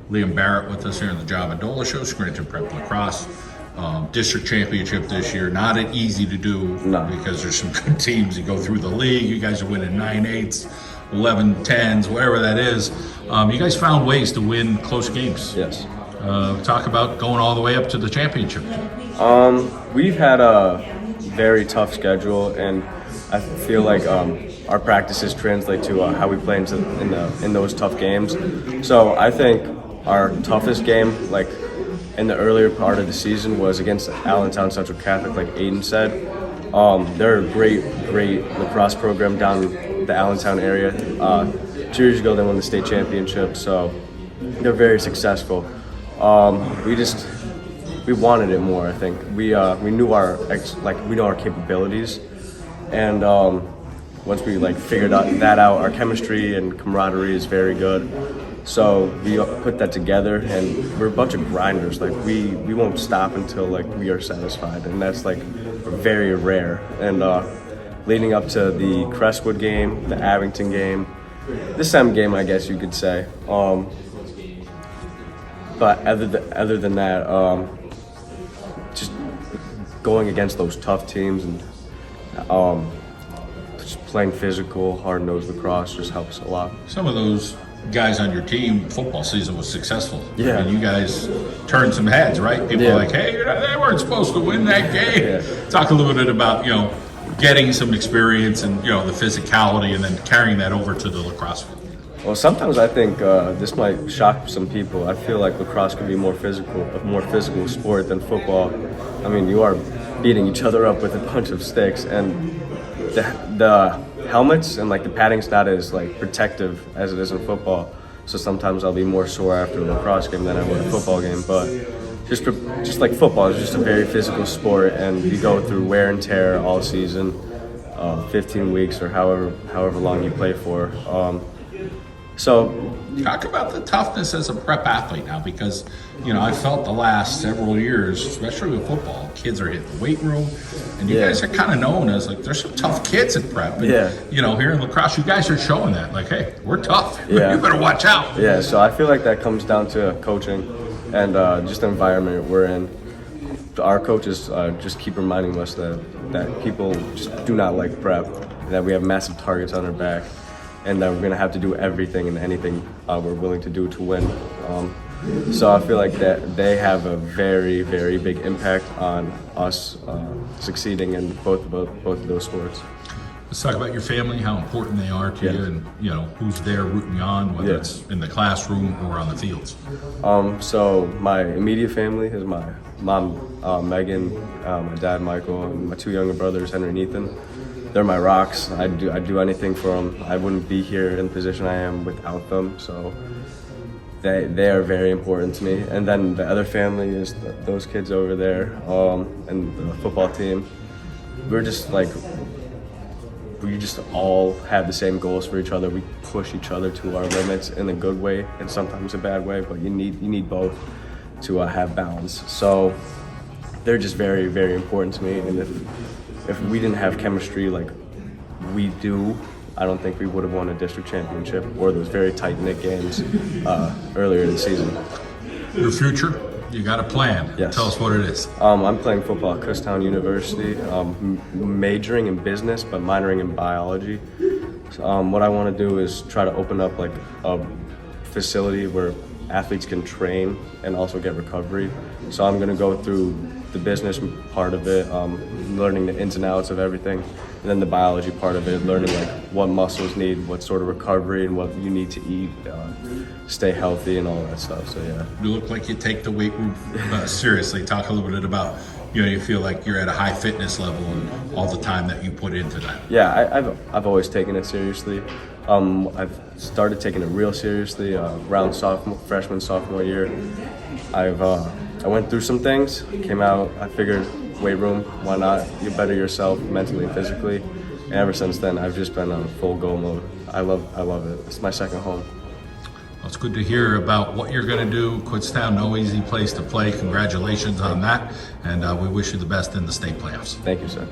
Liam Barrett with us here on the Mendola show, Scranton Prep Lacrosse. District championship this year, not easy to do because there's some good teams that go through the league. You guys are winning 9-8s, 11-10s, whatever that is. You guys found ways to win close games. Yes. Talk about going all the way up to the championship. We've had a very tough schedule, and I feel like our practices translate to how we play in those tough games. So I think our toughest game, like in the earlier part of the season, was against Allentown Central Catholic, like Aiden said. They're a great lacrosse program down in the Allentown area. 2 years ago, they won the state championship, so they're very successful. We wanted it more. I think we knew our capabilities, and once we figured that out, our chemistry and camaraderie is very good. So we put that together, and we're a bunch of grinders. We won't stop until we are satisfied, and that's very rare. And leading up to the Crestwood game, the Abington game, the Sem game, I guess you could say. But other than that, just going against those tough teams and just playing physical, hard-nosed lacrosse just helps a lot. Some of those guys on your team, football season was successful. Yeah. And you guys turned some heads, right? People are like, hey, they weren't supposed to win that game. Yeah. Talk a little bit about, getting some experience and, the physicality and then carrying that over to the lacrosse field. Well, sometimes I think this might shock some people. I feel like lacrosse can be a more physical sport than football. I mean, you are beating each other up with a bunch of sticks, and the helmets and the padding's not as protective as it is in football. So sometimes I'll be more sore after a lacrosse game than I would a football game. But just like football, it's just a very physical sport, and you go through wear and tear all season, 15 weeks or however long you play for. So talk about the toughness as a prep athlete now, because I felt the last several years, especially with football, kids are hitting the weight room, and you guys are kind of known as there's some tough kids in prep. And, here in lacrosse, you guys are showing that hey, we're tough. Yeah. You better watch out. Yeah, so I feel like that comes down to coaching and just the environment we're in. Our coaches just keep reminding us that people just do not like prep, that we have massive targets on our back, and that we're going to have to do everything and anything we're willing to do to win. So I feel like that they have a very, very big impact on us succeeding in both of those sports. Let's talk about your family, how important they are to you, and who's there rooting you on, whether it's in the classroom or on the fields. So my immediate family is my mom, Megan, my dad, Michael, and my two younger brothers, Henry and Ethan. They're my rocks. I'd do anything for them. I wouldn't be here in the position I am without them. So they are very important to me. And then the other family is those kids over there, and the football team. We just all have the same goals for each other. We push each other to our limits in a good way and sometimes a bad way, but you need both to have balance. So they're just very, very important to me. And if we didn't have chemistry like we do, I don't think we would have won a district championship or those very tight-knit games earlier in the season. Your future, you got a plan. Yes. Tell us what it is. I'm playing football at Kutztown University, majoring in business but minoring in biology. What I want to do is try to open up a facility where athletes can train and also get recovery. So I'm going to go through the business part of it, learning the ins and outs of everything, and then the biology part of it, learning what muscles need, what sort of recovery, and what you need to eat, stay healthy, and all that stuff. So yeah. You look like you take the weight room seriously. Talk a little bit about you feel like you're at a high fitness level and all the time that you put into that. Yeah, I've always taken it seriously. I've started taking it real seriously around freshman, sophomore year. I went through some things, came out, I figured weight room, why not? You better yourself mentally and physically. And ever since then, I've just been on full go mode. I love it. It's my second home. Well, it's good to hear about what you're going to do. Kutztown, no easy place to play. Congratulations on that. And we wish you the best in the state playoffs. Thank you, sir.